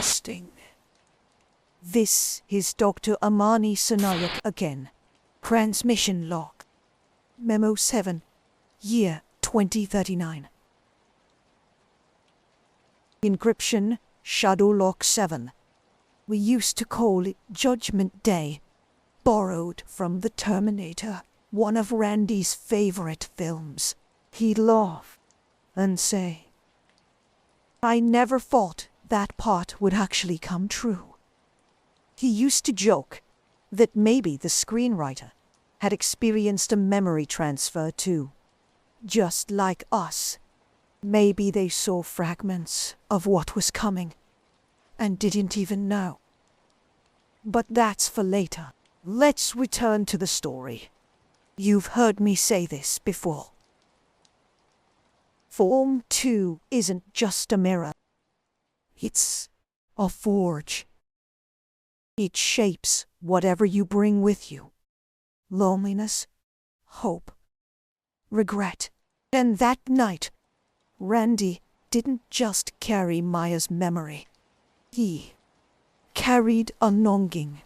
Testing. This is Dr. Amani Senanayake again. Transmission log. Memo 7, year 2039. Encryption, Shadow Log 7. We used to call it Judgment Day, borrowed from The Terminator, one of Randy's favorite films. He'd laugh and say, "I never thought that part would actually come true." He used to joke that maybe the screenwriter had experienced a memory transfer too. Just like us. Maybe they saw fragments of what was coming and didn't even know. But that's for later. Let's return to the story. You've heard me say this before. Form 2 isn't just a mirror. It's a forge. It shapes whatever you bring with you. Loneliness, hope, regret. And that night, Randy didn't just carry Maya's memory. He carried a longing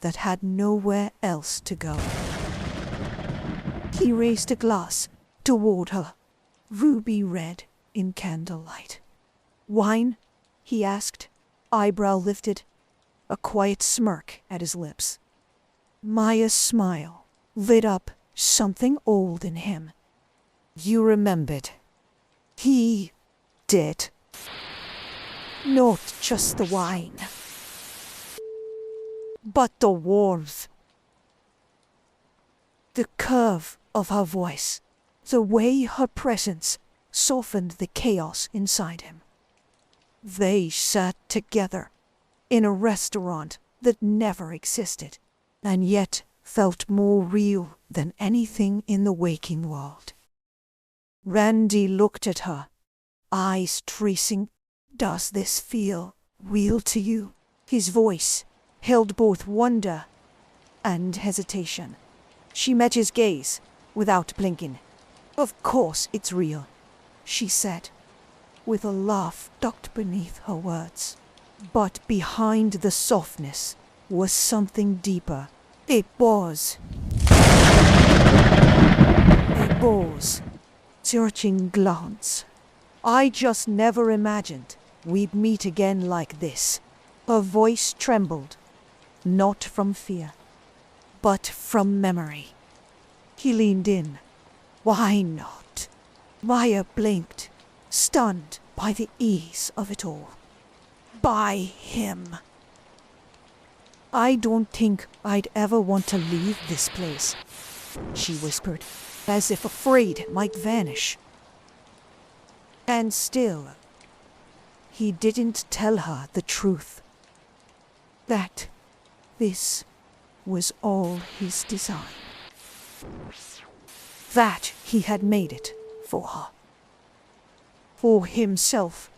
that had nowhere else to go. He raised a glass toward her, ruby red in candlelight. "Wine?" he asked, eyebrow lifted, a quiet smirk at his lips. Maya's smile lit up something old in him. You remembered. He did. Not just the wine, but the warmth. The curve of her voice, the way her presence softened the chaos inside him. They sat together in a restaurant that never existed, and yet felt more real than anything in the waking world. Randy looked at her, eyes tracing. "Does this feel real to you?" His voice held both wonder and hesitation. She met his gaze without blinking. "Of course it's real," she said, with a laugh tucked beneath her words. But behind the softness was something deeper. It was searching glance. "I just never imagined we'd meet again like this." Her voice trembled, not from fear, but from memory. He leaned in. "Why not?" Maya blinked, stunned by the ease of it all. By him. "I don't think I'd ever want to leave this place," she whispered, as if afraid it might vanish. And still, he didn't tell her the truth. That this was all his design. That he had made it for her. For himself.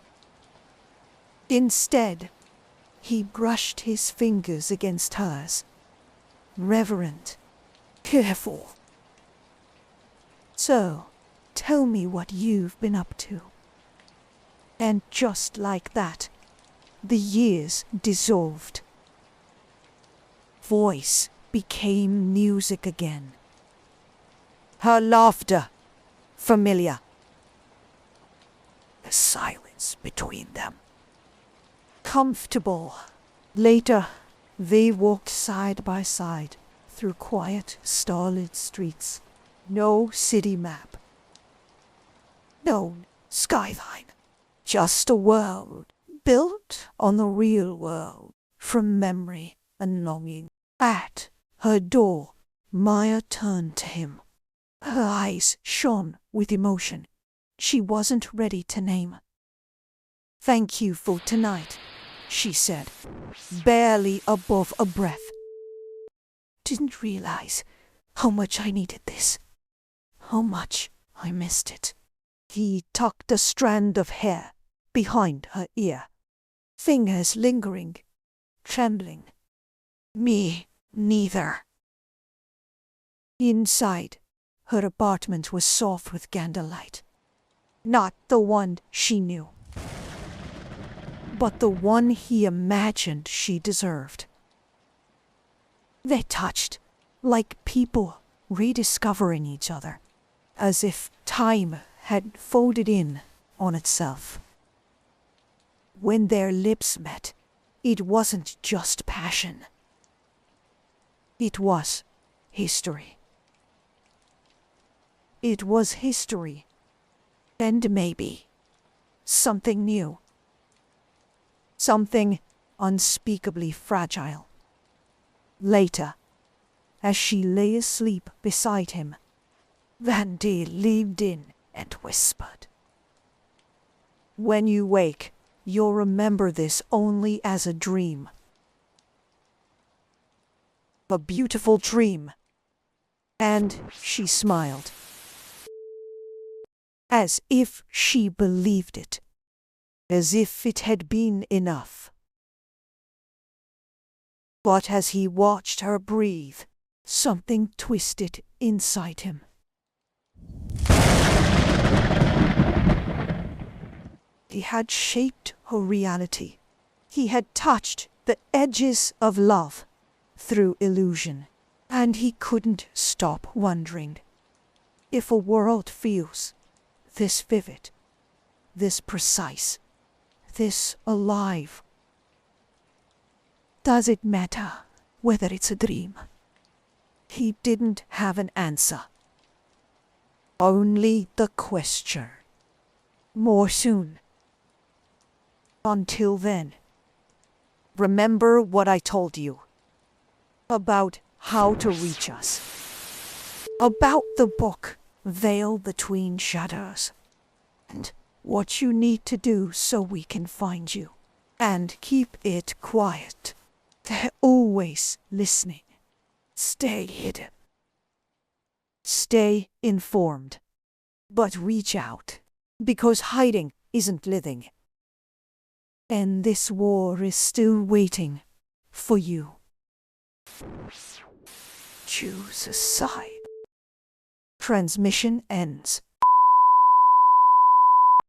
Instead, he brushed his fingers against hers. Reverent, careful. "So, tell me what you've been up to." And just like that, the years dissolved. Voice became music again. Her laughter, familiar. The silence between them. Comfortable. Later, they walked side by side through quiet, starlit streets. No city map. No skyline. Just a world built on the real world from memory and longing. At her door, Maya turned to him. Her eyes shone with emotion she wasn't ready to name. "Thank you for tonight," she said, barely above a breath. "Didn't realize how much I needed this. How much I missed it." He tucked a strand of hair behind her ear, fingers lingering, trembling. "Me neither." Inside, her apartment was soft with candlelight. Not the one she knew. but the one he imagined she deserved. They touched, like people rediscovering each other, as if time had folded in on itself. When their lips met, it wasn't just passion. It was history. It was history, and maybe something new. Something unspeakably fragile. Later, as she lay asleep beside him, Vandy leaned in and whispered, "When you wake, you'll remember this only as a dream. A beautiful dream." And she smiled, as if she believed it, as if it had been enough. But as he watched her breathe, something twisted inside him. He had shaped her reality. He had touched the edges of love through illusion, and he couldn't stop wondering if a world feels this vivid, this precise, this alive. Does it matter whether it's a dream? He didn't have an answer. Only the question. More soon. Until then, remember what I told you about how to reach us. About the book, Veil Between Shadows. And what you need to do so we can find you. And keep it quiet. They're always listening. Stay hidden. Stay informed. But reach out. Because hiding isn't living. And this war is still waiting for you. Choose a side. Transmission ends.